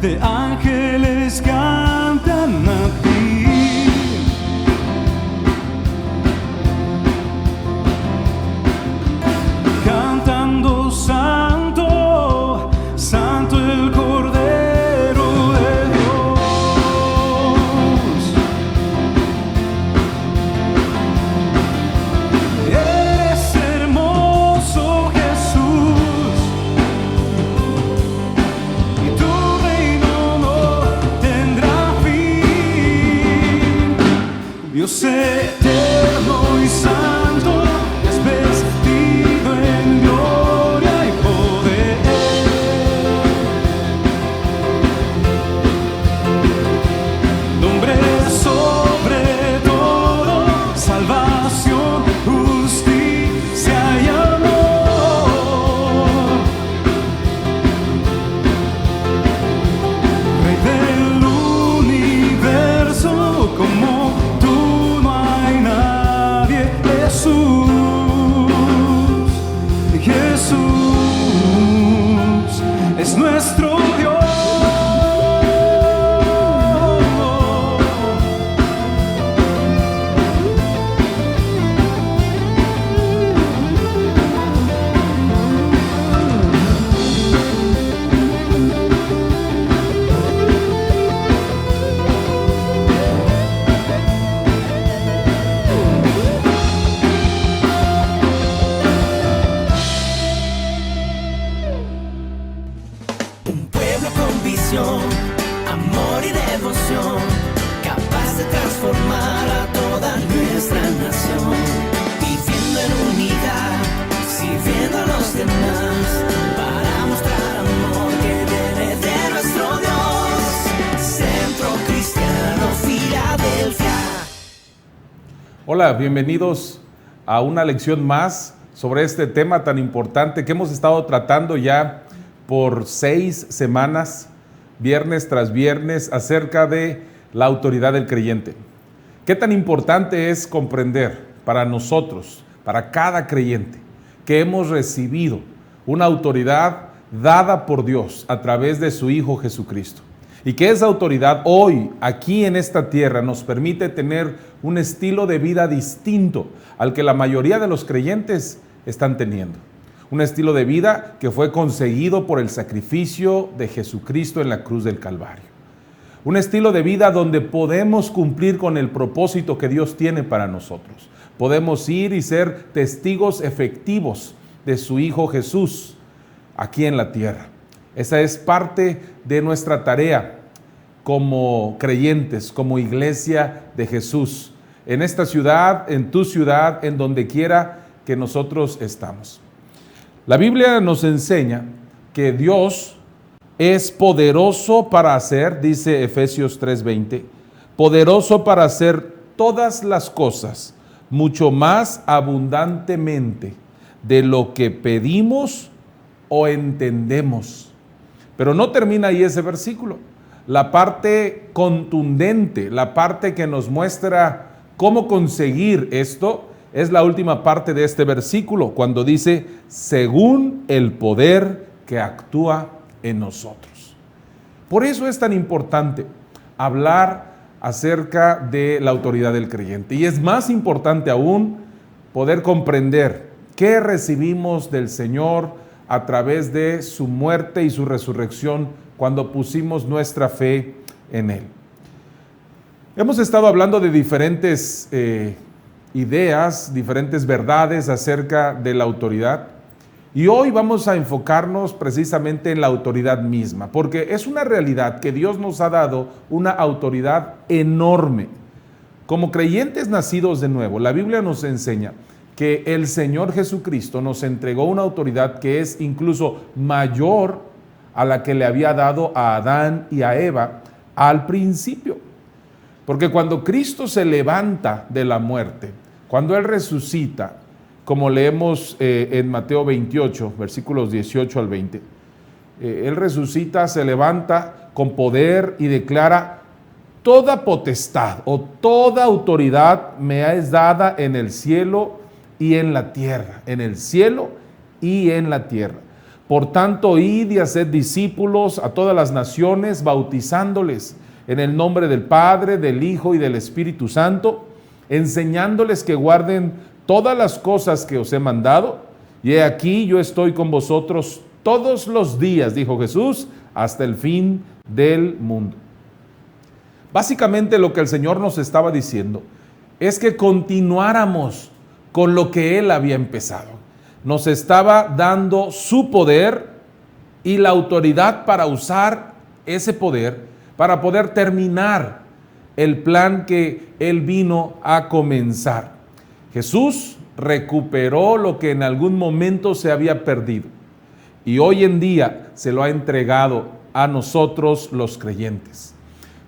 de ángeles cantan a ti. Cantando santo, santo el Cordero de Dios. Eres hermoso, Jesús, y tu reino no tendrá fin. Dios eterno y santo, es vestido en gloria y poder. Nombre sobre todo, salvación, justicia y amor. Rey del universo, como tú no hay nadie. Jesús, Jesús es nuestro Dios. Un pueblo con visión, amor y devoción, capaz de transformar a toda nuestra nación. Viviendo en unidad, sirviendo a los demás, para mostrar amor que viene de nuestro Dios. Centro Cristiano Filadelfia. Hola, bienvenidos a una lección más sobre este tema tan importante que hemos estado tratando ya por 6 semanas, viernes tras viernes, acerca de la autoridad del creyente. ¿Qué tan importante es comprender para nosotros, para cada creyente, que hemos recibido una autoridad dada por Dios a través de su Hijo Jesucristo? Y que esa autoridad hoy, aquí en esta tierra, nos permite tener un estilo de vida distinto al que la mayoría de los creyentes están teniendo. Un estilo de vida que fue conseguido por el sacrificio de Jesucristo en la cruz del Calvario. Un estilo de vida donde podemos cumplir con el propósito que Dios tiene para nosotros. Podemos ir y ser testigos efectivos de su Hijo Jesús aquí en la tierra. Esa es parte de nuestra tarea como creyentes, como iglesia de Jesús, en esta ciudad, en tu ciudad, en donde quiera que nosotros estamos. La Biblia nos enseña que Dios es poderoso para hacer, dice Efesios 3:20, poderoso para hacer todas las cosas mucho más abundantemente de lo que pedimos o entendemos. Pero no termina ahí ese versículo. La parte contundente, la parte que nos muestra cómo conseguir esto, es la última parte de este versículo, cuando dice, según el poder que actúa en nosotros. Por eso es tan importante hablar acerca de la autoridad del creyente. Y es más importante aún poder comprender qué recibimos del Señor a través de su muerte y su resurrección cuando pusimos nuestra fe en Él. Hemos estado hablando de diferentes ideas, diferentes verdades acerca de la autoridad. Y hoy vamos a enfocarnos precisamente en la autoridad misma, porque es una realidad que Dios nos ha dado una autoridad enorme. Como creyentes nacidos de nuevo, la Biblia nos enseña que el Señor Jesucristo nos entregó una autoridad que es incluso mayor a la que le había dado a Adán y a Eva al principio. Porque cuando Cristo se levanta de la muerte, cuando Él resucita, como leemos en Mateo 28, versículos 18 al 20, Él resucita, se levanta con poder y declara: toda potestad o toda autoridad me es dada en el cielo y en la tierra, en el cielo y en la tierra. Por tanto, id y haced discípulos a todas las naciones, bautizándoles en el nombre del Padre, del Hijo y del Espíritu Santo, enseñándoles que guarden todas las cosas que os he mandado. Y he aquí, yo estoy con vosotros todos los días, dijo Jesús, hasta el fin del mundo. Básicamente lo que el Señor nos estaba diciendo es que continuáramos con lo que Él había empezado. Nos estaba dando su poder y la autoridad para usar ese poder, para poder terminar el plan que Él vino a comenzar. Jesús recuperó lo que en algún momento se había perdido y hoy en día se lo ha entregado a nosotros los creyentes.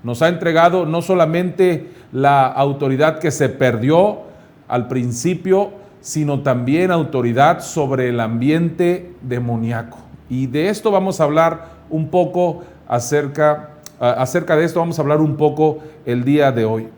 Nos ha entregado no solamente la autoridad que se perdió al principio, sino también autoridad sobre el ambiente demoníaco. Y de esto vamos a hablar un poco acerca de esto vamos a hablar un poco el día de hoy.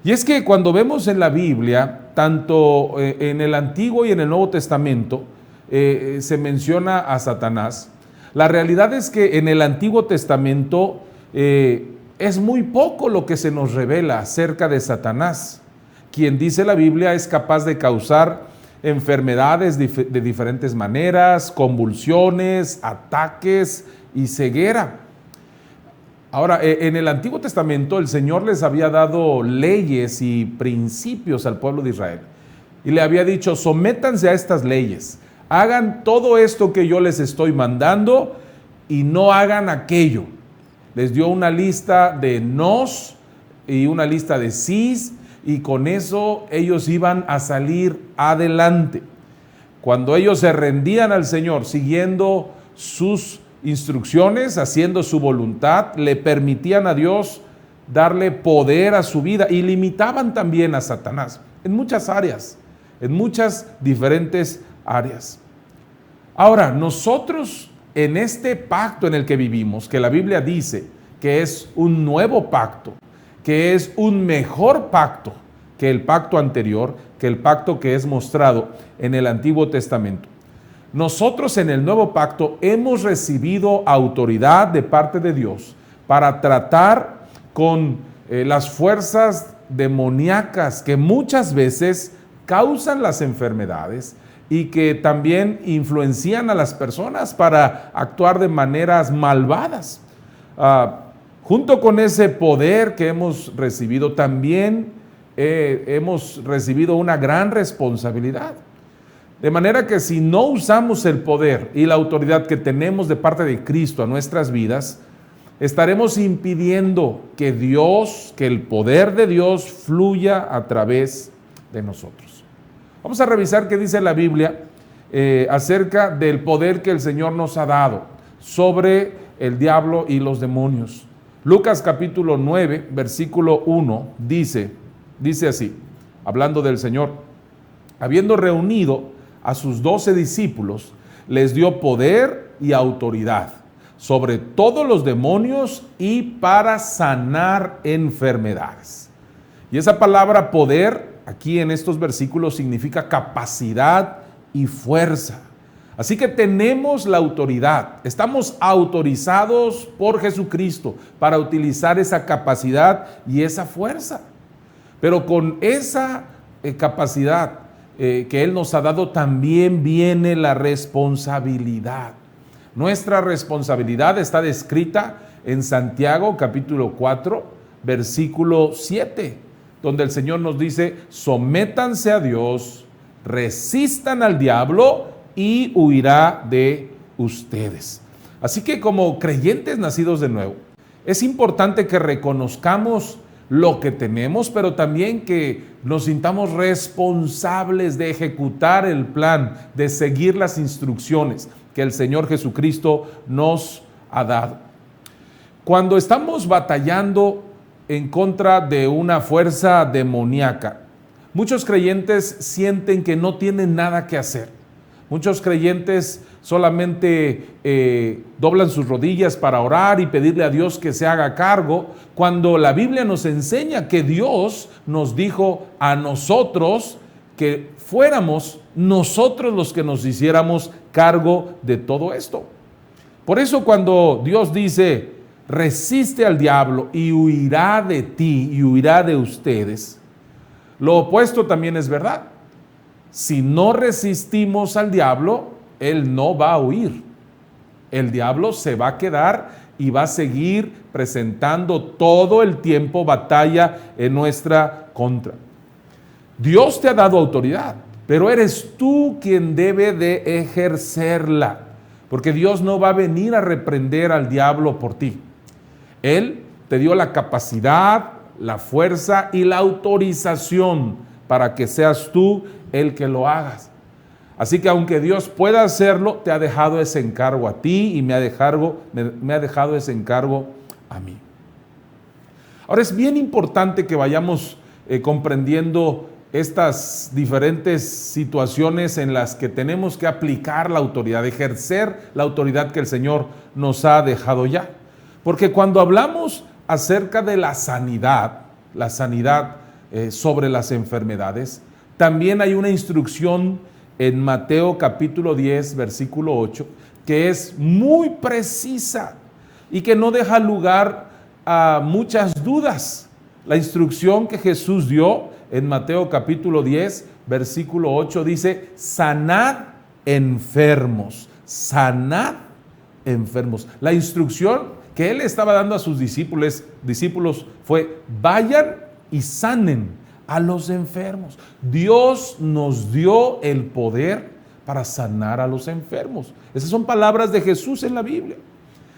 Y es que cuando vemos en la Biblia, tanto en el Antiguo y en el Nuevo Testamento, se menciona a Satanás. La realidad es que en el Antiguo Testamento es muy poco lo que se nos revela acerca de Satanás, quien dice la Biblia es capaz de causar enfermedades de diferentes maneras, convulsiones, ataques y ceguera. Ahora, en el Antiguo Testamento el Señor les había dado leyes y principios al pueblo de Israel y le había dicho, sométanse a estas leyes, hagan todo esto que yo les estoy mandando y no hagan aquello. Les dio una lista de nos y una lista de sís y con eso ellos iban a salir adelante. Cuando ellos se rendían al Señor siguiendo sus instrucciones, haciendo su voluntad, le permitían a Dios darle poder a su vida y limitaban también a Satanás en muchas áreas, en muchas diferentes áreas. Ahora, nosotros en este pacto en el que vivimos, que la Biblia dice que es un nuevo pacto, que es un mejor pacto que el pacto anterior, que el pacto que es mostrado en el Antiguo Testamento. Nosotros en el nuevo pacto hemos recibido autoridad de parte de Dios para tratar con las fuerzas demoníacas que muchas veces causan las enfermedades y que también influencian a las personas para actuar de maneras malvadas. Junto con ese poder que hemos recibido, también hemos recibido una gran responsabilidad. De manera que si no usamos el poder y la autoridad que tenemos de parte de Cristo a nuestras vidas, estaremos impidiendo que el poder de Dios fluya a través de nosotros. Vamos a revisar qué dice la Biblia acerca del poder que el Señor nos ha dado sobre el diablo y los demonios. Lucas capítulo 9, versículo 1, dice así, hablando del Señor, habiendo reunido a sus 12 discípulos, les dio poder y autoridad sobre todos los demonios y para sanar enfermedades. Y esa palabra poder, aquí en estos versículos, significa capacidad y fuerza. Así que tenemos la autoridad, estamos autorizados por Jesucristo para utilizar esa capacidad y esa fuerza. Pero con esa capacidad que Él nos ha dado también viene la responsabilidad. Nuestra responsabilidad está descrita en Santiago capítulo 4, versículo 7, donde el Señor nos dice, sométanse a Dios, resistan al diablo y huirá de ustedes. Así que como creyentes nacidos de nuevo, es importante que reconozcamos lo que tenemos, pero también que nos sintamos responsables de ejecutar el plan, de seguir las instrucciones que el Señor Jesucristo nos ha dado. Cuando estamos batallando en contra de una fuerza demoníaca, muchos creyentes sienten que no tienen nada que hacer. Muchos creyentes solamente doblan sus rodillas para orar y pedirle a Dios que se haga cargo, cuando la Biblia nos enseña que Dios nos dijo a nosotros que fuéramos nosotros los que nos hiciéramos cargo de todo esto. Por eso cuando Dios dice, resiste al diablo y huirá de ti y huirá de ustedes, lo opuesto también es verdad. Si no resistimos al diablo, él no va a huir. El diablo se va a quedar y va a seguir presentando todo el tiempo batalla en nuestra contra. Dios te ha dado autoridad, pero eres tú quien debe de ejercerla, porque Dios no va a venir a reprender al diablo por ti. Él te dio la capacidad, la fuerza y la autorización para que seas tú el que lo hagas. Así que aunque Dios pueda hacerlo, te ha dejado ese encargo a ti y me ha dejado ese encargo a mí. Ahora es bien importante que vayamos comprendiendo estas diferentes situaciones en las que tenemos que aplicar la autoridad, ejercer la autoridad que el Señor nos ha dejado ya. Porque cuando hablamos acerca de la sanidad sobre las enfermedades, también hay una instrucción en Mateo capítulo 10, versículo 8, que es muy precisa y que no deja lugar a muchas dudas. La instrucción que Jesús dio en Mateo capítulo 10, versículo 8 dice, sanad enfermos, sanad enfermos. La instrucción que él estaba dando a sus discípulos fue, vayan y sanen a los enfermos. Dios nos dio el poder para sanar a los enfermos. Esas son palabras de Jesús en la Biblia.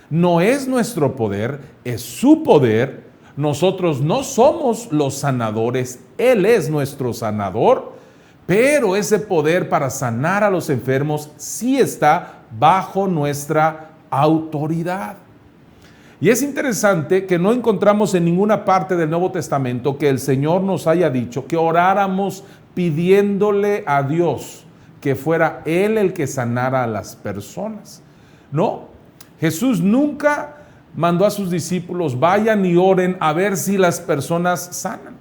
No es nuestro poder, es su poder. Nosotros no somos los sanadores, Él es nuestro sanador, pero ese poder para sanar a los enfermos sí está bajo nuestra autoridad. Y es interesante que no encontramos en ninguna parte del Nuevo Testamento que el Señor nos haya dicho que oráramos pidiéndole a Dios que fuera Él el que sanara a las personas. No, Jesús nunca mandó a sus discípulos, vayan y oren a ver si las personas sanan.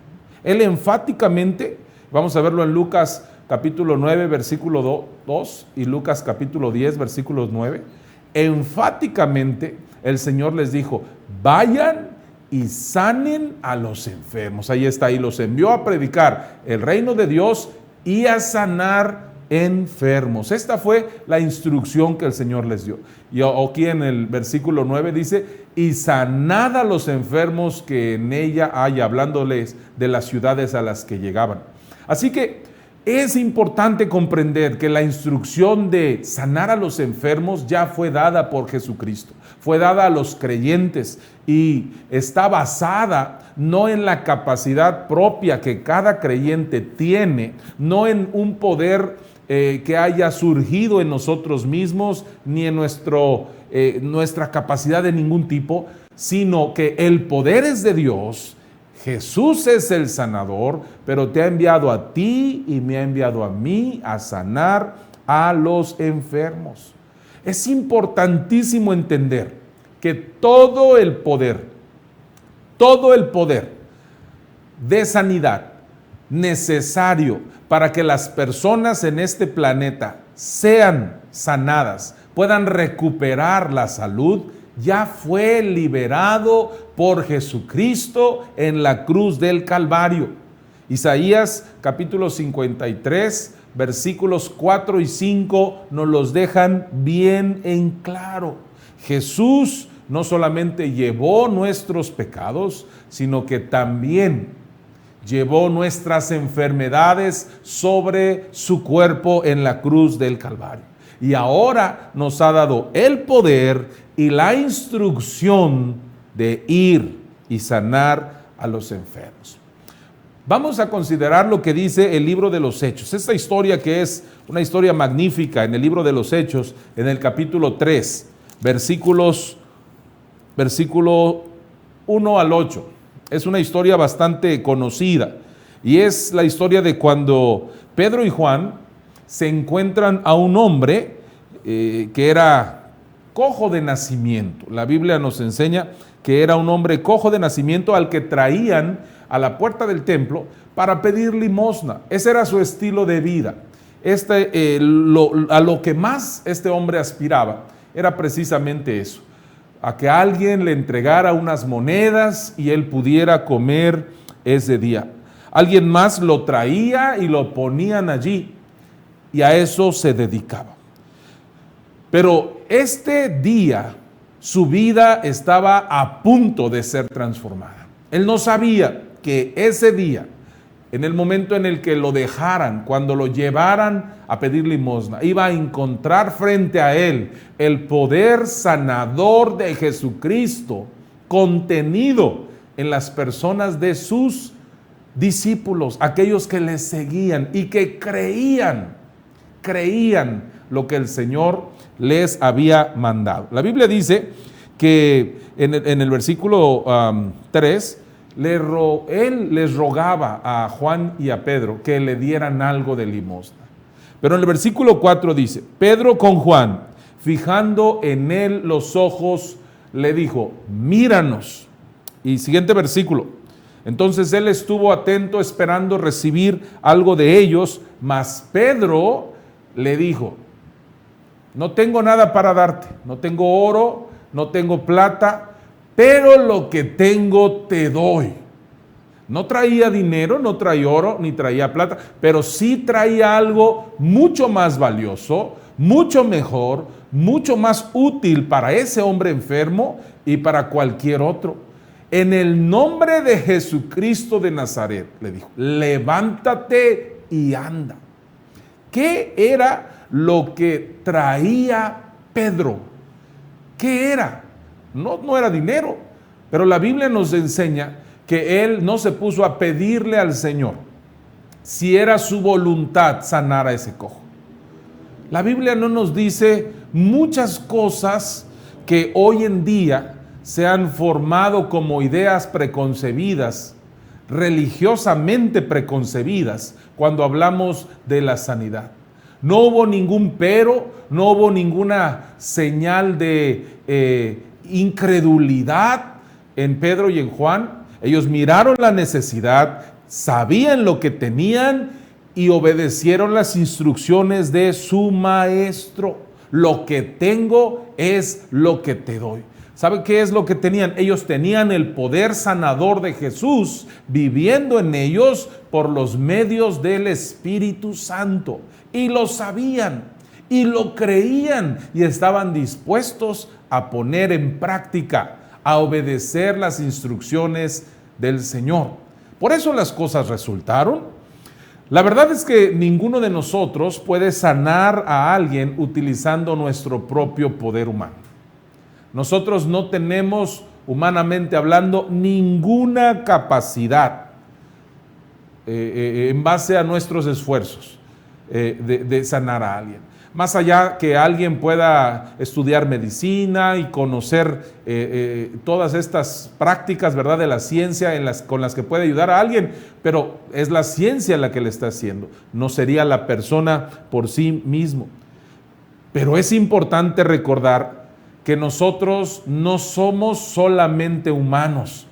Él enfáticamente, vamos a verlo en Lucas capítulo 9, versículo 2 y Lucas capítulo 10, versículo 9, enfáticamente el Señor les dijo, vayan y sanen a los enfermos. Ahí está, y los envió a predicar el reino de Dios y a sanar enfermos. Esta fue la instrucción que el Señor les dio. Y aquí en el versículo 9 dice, y sanad a los enfermos que en ella haya, hablándoles de las ciudades a las que llegaban. Así que es importante comprender que la instrucción de sanar a los enfermos ya fue dada por Jesucristo, fue dada a los creyentes y está basada no en la capacidad propia que cada creyente tiene, no en un poder que haya surgido en nosotros mismos, ni en nuestra capacidad de ningún tipo, sino que el poder es de Dios. Jesús es el sanador, pero te ha enviado a ti y me ha enviado a mí a sanar a los enfermos. Es importantísimo entender que todo el poder de sanidad necesario para que las personas en este planeta sean sanadas, puedan recuperar la salud, ya fue liberado por Jesucristo en la cruz del Calvario. Isaías capítulo 53, versículos 4 y 5 nos los dejan bien en claro. Jesús no solamente llevó nuestros pecados, sino que también llevó nuestras enfermedades sobre su cuerpo en la cruz del Calvario. Y ahora nos ha dado el poder y la instrucción de ir y sanar a los enfermos. Vamos a considerar lo que dice el libro de los Hechos. Esta historia, que es una historia magnífica en el libro de los Hechos, en el capítulo 3, versículo 1 al 8. Es una historia bastante conocida y es la historia de cuando Pedro y Juan se encuentran a un hombre que era cojo de nacimiento. La Biblia nos enseña que era un hombre cojo de nacimiento al que traían a la puerta del templo para pedir limosna. Ese era su estilo de vida. A lo que más este hombre aspiraba era precisamente eso, a que alguien le entregara unas monedas y él pudiera comer ese día. Alguien más lo traía y lo ponían allí y a eso se dedicaba. Pero este día su vida estaba a punto de ser transformada. Él no sabía que ese día, en el momento en el que lo dejaran, cuando lo llevaran a pedir limosna, iba a encontrar frente a él el poder sanador de Jesucristo contenido en las personas de sus discípulos, aquellos que le seguían y que creían lo que el Señor les había mandado. La Biblia dice que en el versículo 3, él les rogaba a Juan y a Pedro que le dieran algo de limosna. Pero en el versículo 4 dice, Pedro con Juan, fijando en él los ojos, le dijo, míranos. Y siguiente versículo, entonces él estuvo atento esperando recibir algo de ellos, mas Pedro le dijo, no tengo nada para darte, no tengo oro, no tengo plata, pero lo que tengo te doy. No traía dinero, no traía oro, ni traía plata, pero sí traía algo mucho más valioso, mucho mejor, mucho más útil para ese hombre enfermo y para cualquier otro. En el nombre de Jesucristo de Nazaret, le dijo, levántate y anda. ¿Qué era lo que traía Pedro? ¿Qué era? No era dinero, pero la Biblia nos enseña que él no se puso a pedirle al Señor si era su voluntad sanar a ese cojo. La Biblia no nos dice muchas cosas que hoy en día se han formado como ideas preconcebidas, religiosamente preconcebidas, cuando hablamos de la sanidad. No hubo ningún pero, no hubo ninguna señal de incredulidad en Pedro y en Juan. Ellos miraron la necesidad, sabían lo que tenían y obedecieron las instrucciones de su maestro. Lo que tengo es lo que te doy. ¿Sabe qué es lo que tenían? Ellos tenían el poder sanador de Jesús viviendo en ellos por los medios del Espíritu Santo. Y lo sabían y lo creían y estaban dispuestos a poner en práctica, a obedecer las instrucciones del Señor. Por eso las cosas resultaron. La verdad es que ninguno de nosotros puede sanar a alguien utilizando nuestro propio poder humano. Nosotros no tenemos, humanamente hablando, ninguna capacidad en base a nuestros esfuerzos de sanar a alguien. Más allá que alguien pueda estudiar medicina y conocer todas estas prácticas, ¿verdad?, de la ciencia con las que puede ayudar a alguien, pero es la ciencia la que le está haciendo, no sería la persona por sí mismo. Pero es importante recordar que nosotros no somos solamente humanos.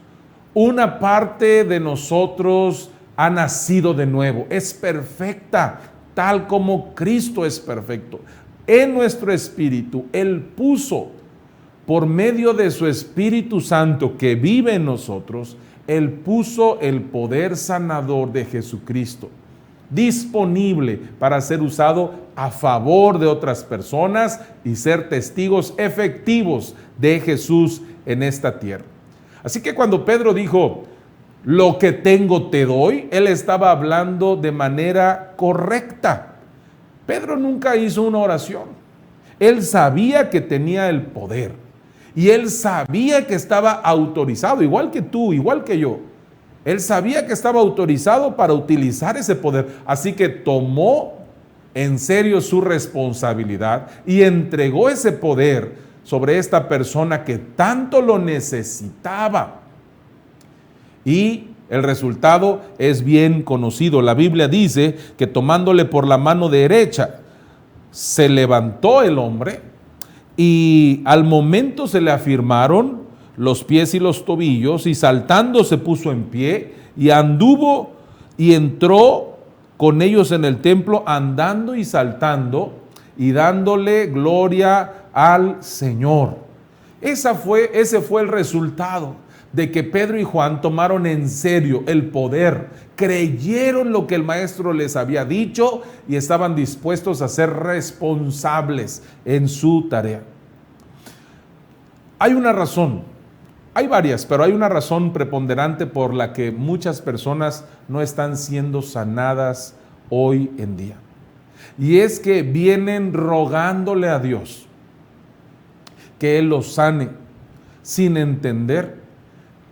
Una parte de nosotros ha nacido de nuevo, es perfecta, tal como Cristo es perfecto. En nuestro espíritu, Él puso, por medio de su Espíritu Santo que vive en nosotros, Él puso el poder sanador de Jesucristo, disponible para ser usado a favor de otras personas y ser testigos efectivos de Jesús en esta tierra. Así que cuando Pedro dijo, lo que tengo te doy, él estaba hablando de manera correcta. Pedro nunca hizo una oración. Él sabía que tenía el poder y él sabía que estaba autorizado, igual que tú, igual que yo. Él sabía que estaba autorizado para utilizar ese poder, así que tomó en serio su responsabilidad y entregó ese poder sobre esta persona que tanto lo necesitaba. Y el resultado es bien conocido. La Biblia dice que tomándole por la mano derecha, se levantó el hombre y al momento se le afirmaron los pies y los tobillos, y saltando se puso en pie, y anduvo y entró con ellos en el templo, andando y saltando, y dándole gloria al Señor. Ese fue el resultado de que Pedro y Juan tomaron en serio el poder, creyeron lo que el maestro les había dicho y estaban dispuestos a ser responsables en su tarea. Hay una razón, hay varias, pero hay una razón preponderante por la que muchas personas no están siendo sanadas hoy en día. Y es que vienen rogándole a Dios que Él los sane, sin entender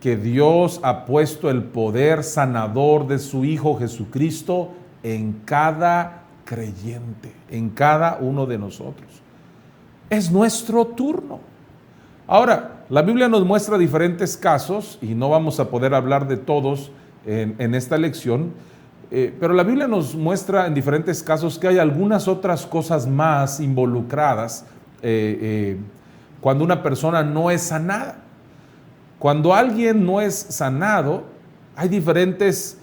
que Dios ha puesto el poder sanador de su Hijo Jesucristo en cada creyente, en cada uno de nosotros. Es nuestro turno. Ahora, la Biblia nos muestra diferentes casos, y no vamos a poder hablar de todos en esta lección, pero la Biblia nos muestra en diferentes casos que hay algunas otras cosas más involucradas cuando una persona no es sanada. Cuando alguien no es sanado, hay diferentes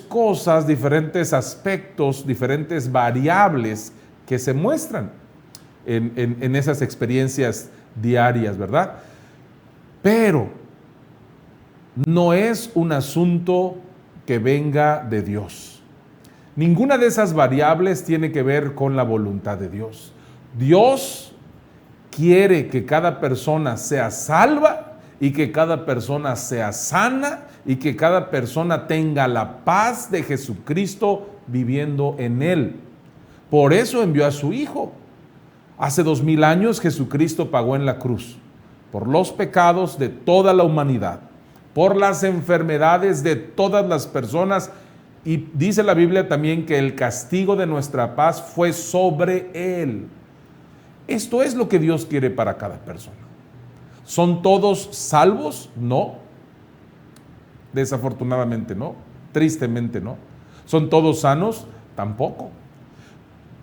cosas, diferentes aspectos, diferentes variables que se muestran en esas experiencias diarias, ¿verdad? Pero no es un asunto que venga de Dios. Ninguna de esas variables tiene que ver con la voluntad de Dios. Dios quiere que cada persona sea salva y que cada persona sea sana y que cada persona tenga la paz de Jesucristo viviendo en él. Por eso envió a su Hijo. Hace 2000 años Jesucristo pagó en la cruz por los pecados de toda la humanidad, por las enfermedades de todas las personas, y dice la Biblia también que el castigo de nuestra paz fue sobre él. Esto es lo que Dios quiere para cada persona. ¿Son todos salvos? No. Desafortunadamente no. Tristemente no. ¿Son todos sanos? Tampoco.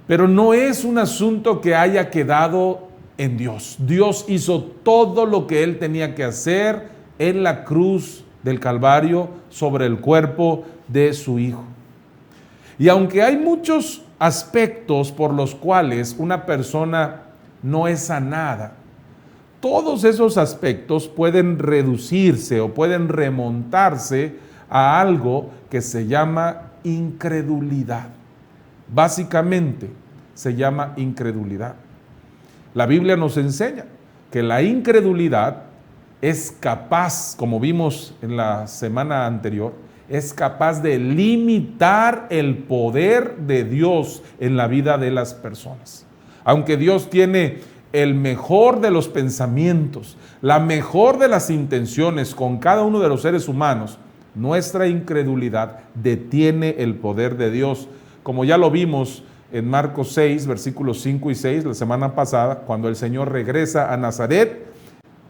Pero no es un asunto que haya quedado en Dios. Dios hizo todo lo que Él tenía que hacer en la cruz del Calvario sobre el cuerpo de su Hijo. Y aunque hay muchos aspectos por los cuales una persona no es sanada, todos esos aspectos pueden reducirse o pueden remontarse a algo que se llama incredulidad. Básicamente se llama incredulidad. La Biblia nos enseña que la incredulidad es capaz, como vimos en la semana anterior, es capaz de limitar el poder de Dios en la vida de las personas. Aunque Dios tiene el mejor de los pensamientos, la mejor de las intenciones con cada uno de los seres humanos, nuestra incredulidad detiene el poder de Dios. Como ya lo vimos en Marcos 6, versículos 5 y 6, la semana pasada, cuando el Señor regresa a Nazaret,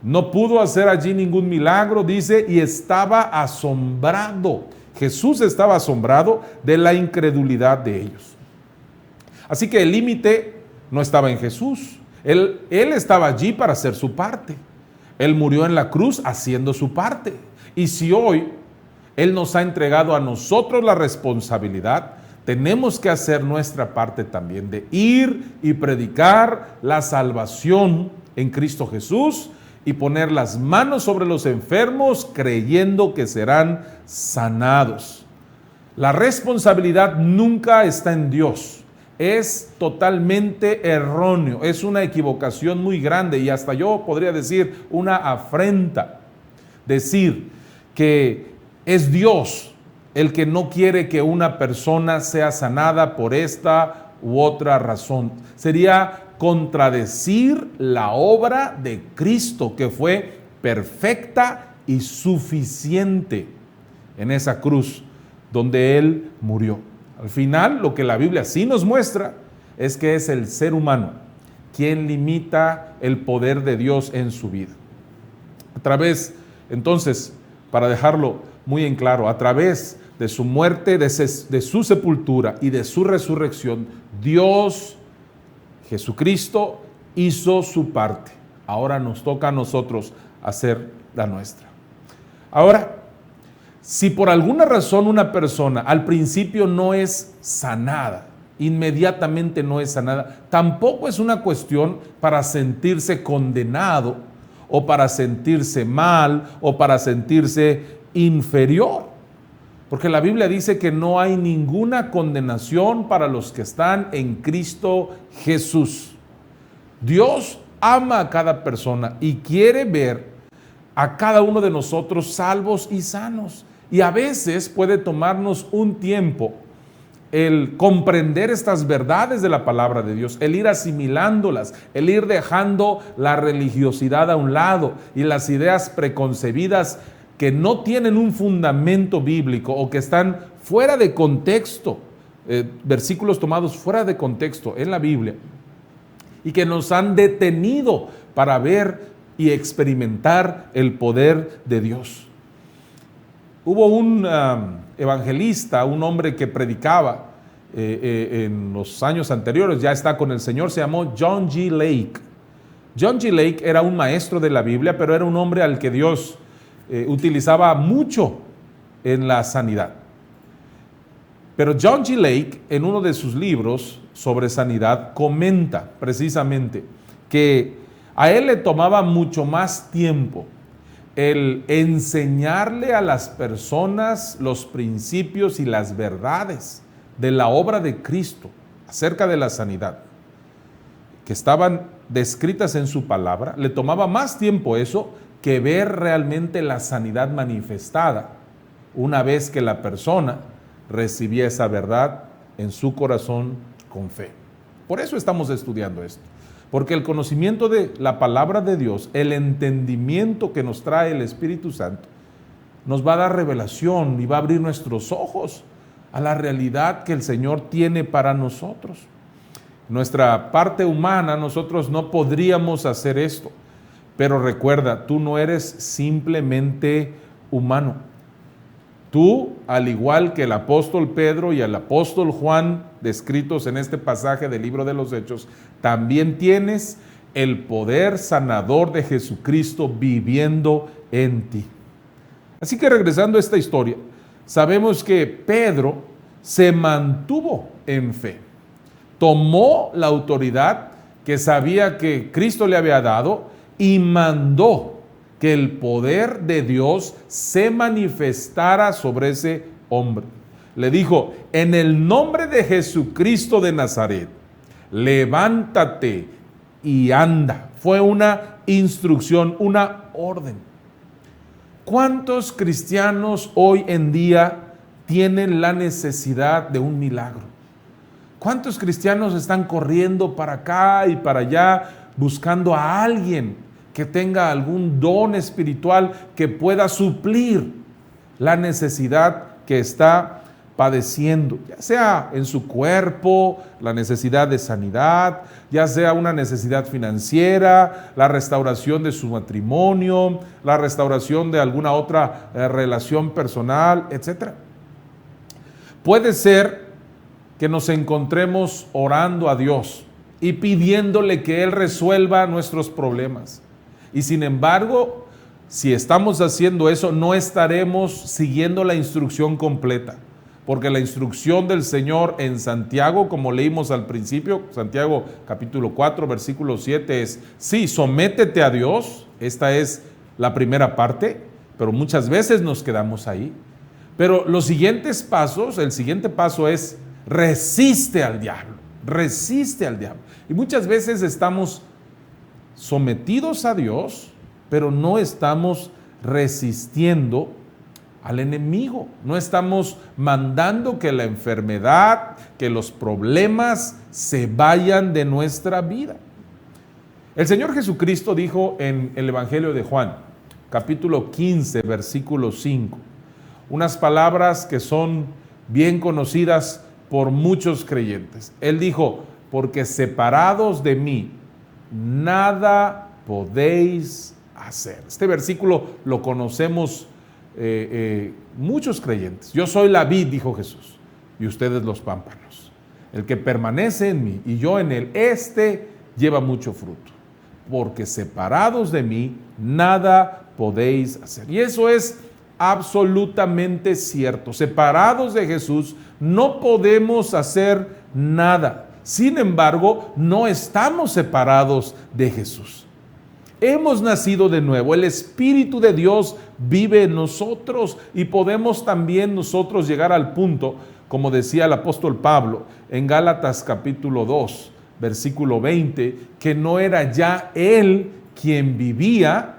no pudo hacer allí ningún milagro, dice, y estaba asombrado. Jesús estaba asombrado de la incredulidad de ellos. Así que el límite no estaba en Jesús. Él estaba allí para hacer su parte. Él murió en la cruz haciendo su parte. Y si hoy Él nos ha entregado a nosotros la responsabilidad, tenemos que hacer nuestra parte también de ir y predicar la salvación en Cristo Jesús y poner las manos sobre los enfermos creyendo que serán sanados. La responsabilidad nunca está en Dios. Es totalmente erróneo, es una equivocación muy grande y hasta yo podría decir una afrenta. Decir que es Dios el que no quiere que una persona sea sanada por esta u otra razón. Sería contradecir la obra de Cristo, que fue perfecta y suficiente en esa cruz donde Él murió. Al final, lo que la Biblia sí nos muestra es que es el ser humano quien limita el poder de Dios en su vida. A través, entonces, para dejarlo muy en claro, a través de su muerte, de su sepultura y de su resurrección, Dios, Jesucristo hizo su parte. Ahora nos toca a nosotros hacer la nuestra. Ahora, si por alguna razón una persona al principio no es sanada, inmediatamente no es sanada, tampoco es una cuestión para sentirse condenado o para sentirse mal o para sentirse inferior. Porque la Biblia dice que no hay ninguna condenación para los que están en Cristo Jesús. Dios ama a cada persona y quiere ver a cada uno de nosotros salvos y sanos. Y a veces puede tomarnos un tiempo el comprender estas verdades de la palabra de Dios, el ir asimilándolas, el ir dejando la religiosidad a un lado y las ideas preconcebidas que no tienen un fundamento bíblico o que están fuera de contexto, versículos tomados fuera de contexto en la Biblia y que nos han detenido para ver y experimentar el poder de Dios. Hubo un evangelista, un hombre que predicaba en los años anteriores, ya está con el Señor, se llamó John G. Lake. John G. Lake era un maestro de la Biblia, pero era un hombre al que Dios utilizaba mucho en la sanidad. Pero John G. Lake, en uno de sus libros sobre sanidad, comenta precisamente que a él le tomaba mucho más tiempo el enseñarle a las personas los principios y las verdades de la obra de Cristo acerca de la sanidad, que estaban descritas en su palabra. Le tomaba más tiempo eso que ver realmente la sanidad manifestada una vez que la persona recibía esa verdad en su corazón con fe. Por eso estamos estudiando esto, porque el conocimiento de la palabra de Dios, el entendimiento que nos trae el Espíritu Santo, nos va a dar revelación y va a abrir nuestros ojos a la realidad que el Señor tiene para nosotros. Nuestra parte humana, nosotros no podríamos hacer esto, pero recuerda, tú no eres simplemente humano. Tú, al igual que el apóstol Pedro y el apóstol Juan, descritos en este pasaje del libro de los Hechos, también tienes el poder sanador de Jesucristo viviendo en ti. Así que regresando a esta historia, sabemos que Pedro se mantuvo en fe. Tomó la autoridad que sabía que Cristo le había dado y mandó que el poder de Dios se manifestara sobre ese hombre. Le dijo: en el nombre de Jesucristo de Nazaret, levántate y anda. Fue una instrucción, una orden. ¿Cuántos cristianos hoy en día tienen la necesidad de un milagro? ¿Cuántos cristianos están corriendo para acá y para allá buscando a alguien que tenga algún don espiritual que pueda suplir la necesidad que está padeciendo, ya sea en su cuerpo, la necesidad de sanidad, ya sea una necesidad financiera, la restauración de su matrimonio, la restauración de alguna otra relación personal, etc. Puede ser que nos encontremos orando a Dios y pidiéndole que Él resuelva nuestros problemas. Y sin embargo, si estamos haciendo eso, no estaremos siguiendo la instrucción completa, porque la instrucción del Señor en Santiago, como leímos al principio, Santiago capítulo 4, versículo 7 es: sí, sométete a Dios. Esta es la primera parte, pero muchas veces nos quedamos ahí. Pero los siguientes pasos, el siguiente paso es: resiste al diablo, resiste al diablo. Y muchas veces estamos sometidos a Dios, pero no estamos resistiendo al enemigo, no estamos mandando que la enfermedad, que los problemas se vayan de nuestra vida. El Señor Jesucristo dijo en el Evangelio de Juan, capítulo 15, versículo 5, unas palabras que son bien conocidas por muchos creyentes. Él dijo: porque separados de mí, nada podéis hacer. Este versículo lo conocemos muchos creyentes. Yo soy la vid, dijo Jesús, y ustedes los pámpanos. El que permanece en mí y yo en él, este lleva mucho fruto. Porque separados de mí, nada podéis hacer. Y eso es absolutamente cierto. Separados de Jesús, no podemos hacer nada. Sin embargo, no estamos separados de Jesús. Hemos nacido de nuevo, el Espíritu de Dios vive en nosotros y podemos también nosotros llegar al punto, como decía el apóstol Pablo en Gálatas capítulo 2, versículo 20, que no era ya él quien vivía,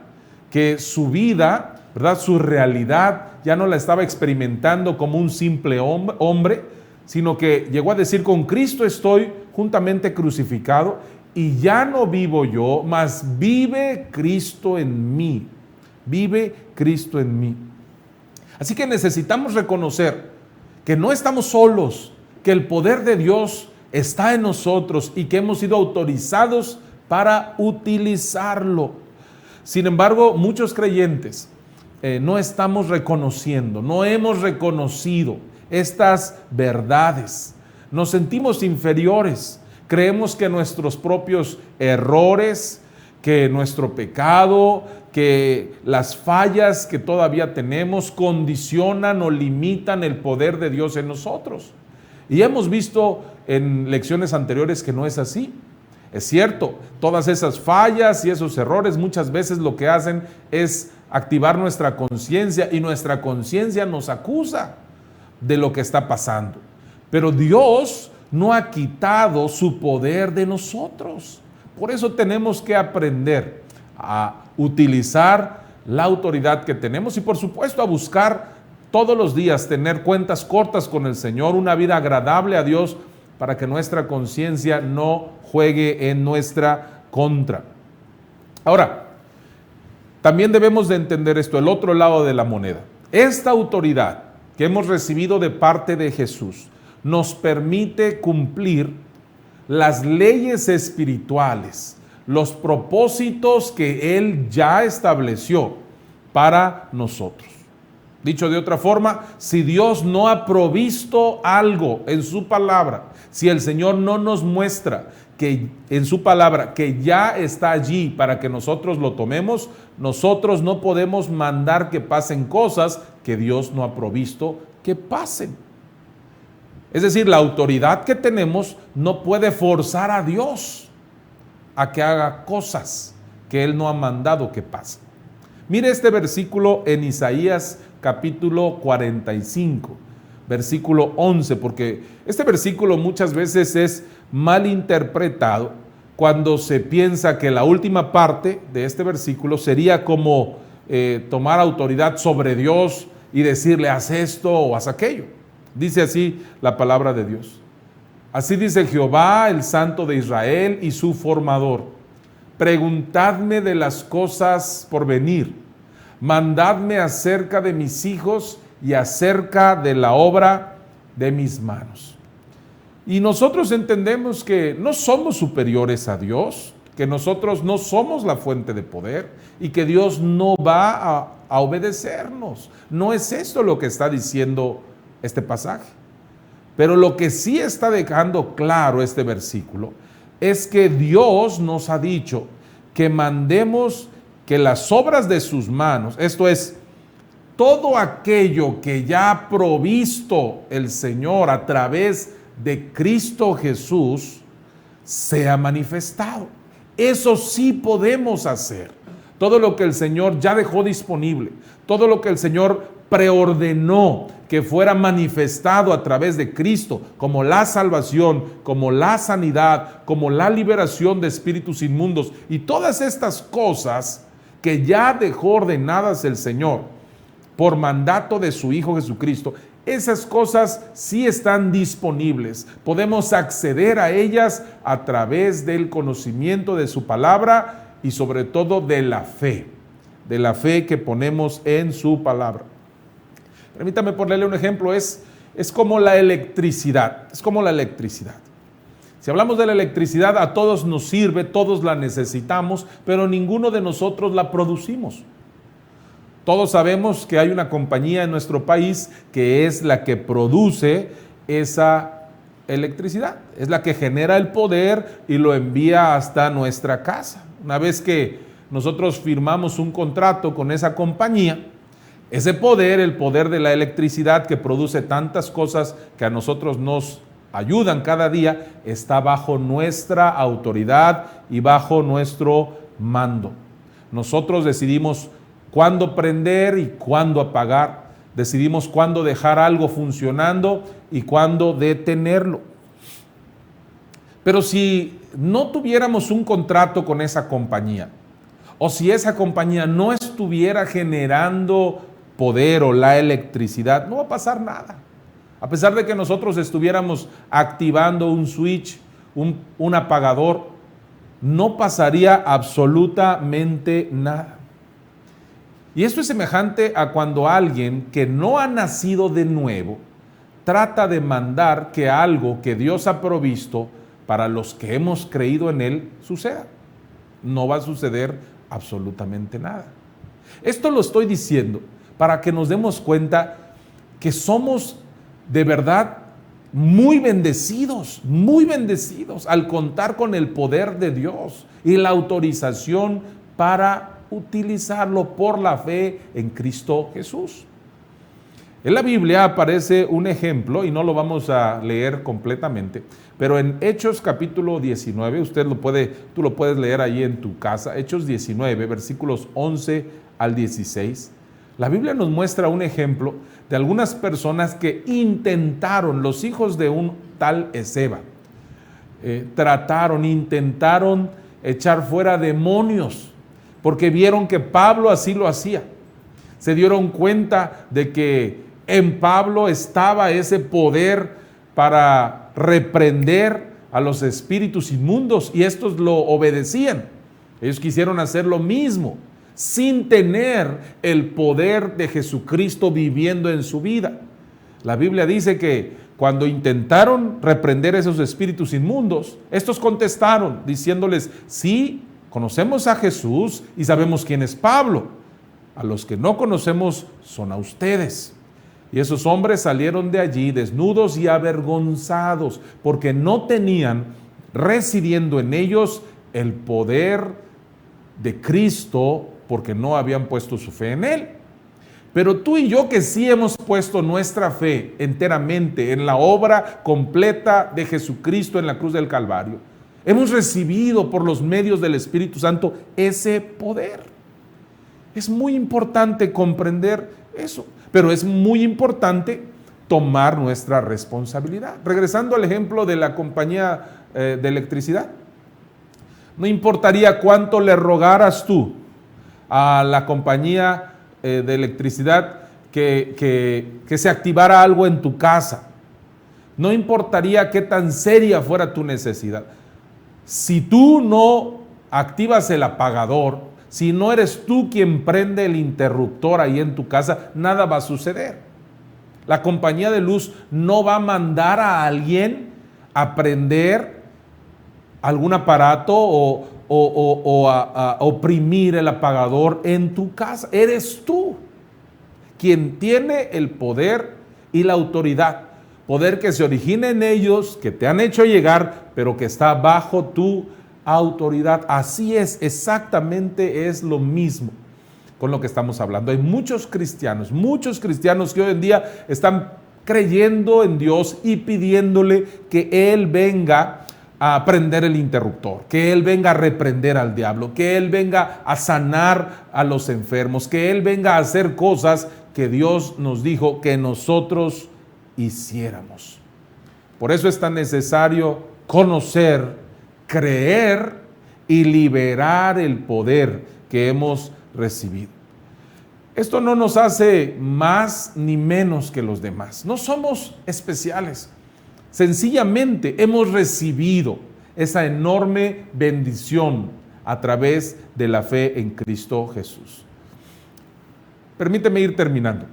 que su vida, ¿verdad?, su realidad ya no la estaba experimentando como un simple hombre, sino que llegó a decir: con Cristo estoy juntamente crucificado, y ya no vivo yo, mas vive Cristo en mí. Vive Cristo en mí. Así que necesitamos reconocer que no estamos solos, que el poder de Dios está en nosotros y que hemos sido autorizados para utilizarlo. Sin embargo, muchos creyentes no estamos reconociendo, no hemos reconocido estas verdades. Nos sentimos inferiores. Creemos que nuestros propios errores, que nuestro pecado, que las fallas que todavía tenemos condicionan o limitan el poder de Dios en nosotros. Y hemos visto en lecciones anteriores que no es así. Es cierto, todas esas fallas y esos errores muchas veces lo que hacen es activar nuestra conciencia, y nuestra conciencia nos acusa de lo que está pasando. Pero Dios no ha quitado su poder de nosotros. Por eso tenemos que aprender a utilizar la autoridad que tenemos y, por supuesto, a buscar todos los días tener cuentas cortas con el Señor, una vida agradable a Dios, para que nuestra conciencia no juegue en nuestra contra. Ahora, también debemos de entender esto, el otro lado de la moneda. Esta autoridad que hemos recibido de parte de Jesús nos permite cumplir las leyes espirituales, los propósitos que Él ya estableció para nosotros. Dicho de otra forma, si Dios no ha provisto algo en su palabra, si el Señor no nos muestra que en su palabra que ya está allí para que nosotros lo tomemos, nosotros no podemos mandar que pasen cosas que Dios no ha provisto que pasen. Es decir, la autoridad que tenemos no puede forzar a Dios a que haga cosas que Él no ha mandado que pasen. Mire este versículo en Isaías capítulo 45, versículo 11, porque este versículo muchas veces es mal interpretado cuando se piensa que la última parte de este versículo sería como tomar autoridad sobre Dios y decirle: haz esto o haz aquello. Dice así la palabra de Dios: así dice Jehová, el Santo de Israel y su formador: preguntadme de las cosas por venir, mandadme acerca de mis hijos y acerca de la obra de mis manos. Y nosotros entendemos que no somos superiores a Dios, que nosotros no somos la fuente de poder y que Dios no va a obedecernos. No es esto lo que está diciendo este pasaje. Pero lo que sí está dejando claro este versículo es que Dios nos ha dicho que mandemos que las obras de sus manos, esto es, todo aquello que ya ha provisto el Señor a través de Cristo Jesús, sea manifestado. Eso sí podemos hacer. Todo lo que el Señor ya dejó disponible, todo lo que el Señor preordenó que fuera manifestado a través de Cristo, como la salvación, como la sanidad, como la liberación de espíritus inmundos y todas estas cosas que ya dejó ordenadas el Señor por mandato de su Hijo Jesucristo, esas cosas sí están disponibles. Podemos acceder a ellas a través del conocimiento de su palabra y sobre todo de la fe que ponemos en su palabra. Permítame ponerle un ejemplo, es como la electricidad, Si hablamos de la electricidad, a todos nos sirve, todos la necesitamos, pero ninguno de nosotros la producimos. Todos sabemos que hay una compañía en nuestro país que es la que produce esa electricidad. Es la que genera el poder y lo envía hasta nuestra casa. Una vez que nosotros firmamos un contrato con esa compañía, ese poder, el poder de la electricidad que produce tantas cosas que a nosotros nos ayudan cada día, está bajo nuestra autoridad y bajo nuestro mando. Nosotros decidimos cuándo prender y cuándo apagar. Decidimos cuándo dejar algo funcionando y cuándo detenerlo. Pero si no tuviéramos un contrato con esa compañía, o si esa compañía no estuviera generando poder o la electricidad, no va a pasar nada. A pesar de que nosotros estuviéramos activando un switch, un apagador, no pasaría absolutamente nada. Y esto es semejante a cuando alguien que no ha nacido de nuevo trata de mandar que algo que Dios ha provisto para los que hemos creído en Él suceda. No va a suceder absolutamente nada. Esto lo estoy diciendo para que nos demos cuenta que somos de verdad muy bendecidos al contar con el poder de Dios y la autorización para utilizarlo por la fe en Cristo Jesús. En la Biblia aparece un ejemplo, y no lo vamos a leer completamente, pero en Hechos capítulo 19, tú lo puedes leer ahí en tu casa, Hechos 19, versículos 11 al 16, la Biblia nos muestra un ejemplo de algunas personas que intentaron, los hijos de un tal Esceva, intentaron echar fuera demonios, porque vieron que Pablo así lo hacía. Se dieron cuenta de que en Pablo estaba ese poder para reprender a los espíritus inmundos y estos lo obedecían. Ellos quisieron hacer lo mismo sin tener el poder de Jesucristo viviendo en su vida. La Biblia dice que cuando intentaron reprender a esos espíritus inmundos, estos contestaron diciéndoles: sí, conocemos a Jesús y sabemos quién es Pablo. A los que no conocemos son a ustedes. Y esos hombres salieron de allí desnudos y avergonzados, porque no tenían residiendo en ellos el poder de Cristo, porque no habían puesto su fe en Él. Pero tú y yo, que sí hemos puesto nuestra fe enteramente en la obra completa de Jesucristo en la cruz del Calvario, hemos recibido por los medios del Espíritu Santo ese poder. Es muy importante comprender eso, pero es muy importante tomar nuestra responsabilidad. Regresando al ejemplo de la compañía de electricidad, no importaría cuánto le rogaras tú a la compañía de electricidad que se activara algo en tu casa. No importaría qué tan seria fuera tu necesidad. Si tú no activas el apagador, si no eres tú quien prende el interruptor ahí en tu casa, nada va a suceder. La compañía de luz no va a mandar a alguien a prender algún aparato o a oprimir el apagador en tu casa. Eres tú quien tiene el poder y la autoridad. Poder que se origina en ellos, que te han hecho llegar, pero que está bajo tu autoridad. Así es, exactamente es lo mismo con lo que estamos hablando. Hay muchos cristianos que hoy en día están creyendo en Dios y pidiéndole que Él venga a prender el interruptor, que Él venga a reprender al diablo, que Él venga a sanar a los enfermos, que Él venga a hacer cosas que Dios nos dijo que nosotros hiciéramos. Por eso es tan necesario conocer, creer y liberar el poder que hemos recibido. Esto no nos hace más ni menos que los demás. No somos especiales. Sencillamente hemos recibido esa enorme bendición a través de la fe en Cristo Jesús. Permíteme ir terminando.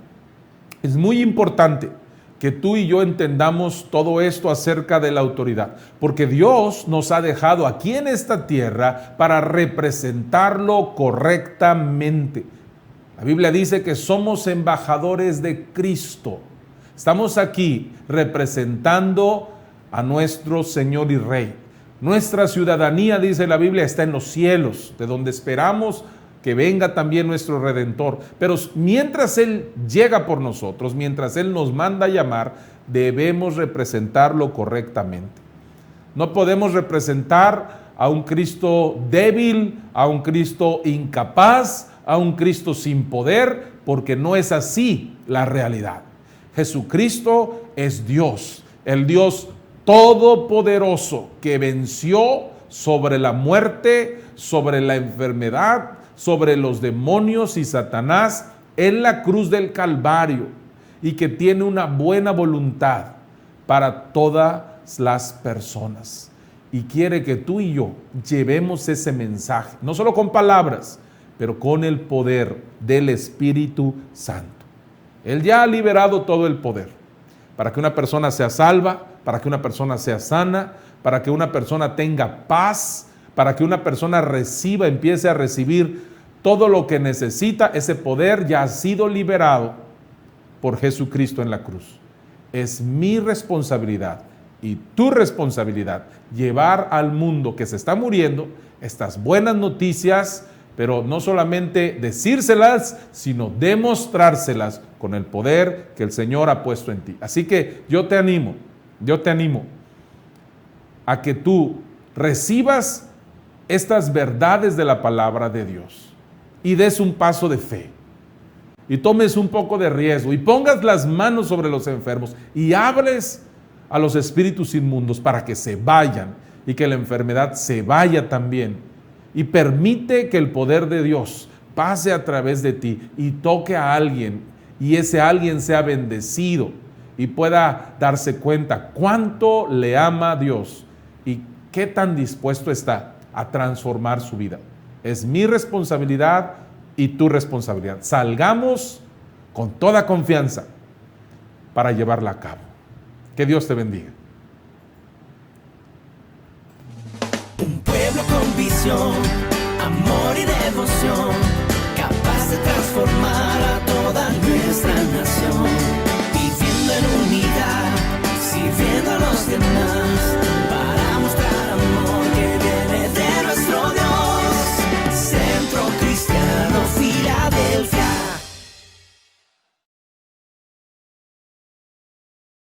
Es muy importante que tú y yo entendamos todo esto acerca de la autoridad, porque Dios nos ha dejado aquí en esta tierra para representarlo correctamente. La Biblia dice que somos embajadores de Cristo. Estamos aquí representando a nuestro Señor y Rey. Nuestra ciudadanía, dice la Biblia, está en los cielos, de donde esperamos que venga también nuestro Redentor. Pero mientras Él llega por nosotros, mientras Él nos manda a llamar, debemos representarlo correctamente. No podemos representar a un Cristo débil, a un Cristo incapaz, a un Cristo sin poder, porque no es así la realidad. Jesucristo es Dios, el Dios todopoderoso que venció sobre la muerte, sobre la enfermedad, sobre los demonios y Satanás en la cruz del Calvario, y que tiene una buena voluntad para todas las personas. Y quiere que tú y yo llevemos ese mensaje, no solo con palabras, pero con el poder del Espíritu Santo. Él ya ha liberado todo el poder para que una persona sea salva, para que una persona sea sana, para que una persona tenga paz, para que una persona empiece a recibir todo lo que necesita. Ese poder ya ha sido liberado por Jesucristo en la cruz. Es mi responsabilidad y tu responsabilidad llevar al mundo que se está muriendo estas buenas noticias, pero no solamente decírselas, sino demostrárselas con el poder que el Señor ha puesto en ti. Así que yo te animo a que tú recibas estas verdades de la palabra de Dios y des un paso de fe y tomes un poco de riesgo y pongas las manos sobre los enfermos y hables a los espíritus inmundos para que se vayan y que la enfermedad se vaya también, y permite que el poder de Dios pase a través de ti y toque a alguien, y ese alguien sea bendecido y pueda darse cuenta cuánto le ama a Dios y qué tan dispuesto está a transformar su vida. Es mi responsabilidad y tu responsabilidad. Salgamos con toda confianza para llevarla a cabo. Que Dios te bendiga. Un pueblo con visión, amor y devoción, capaz de transformar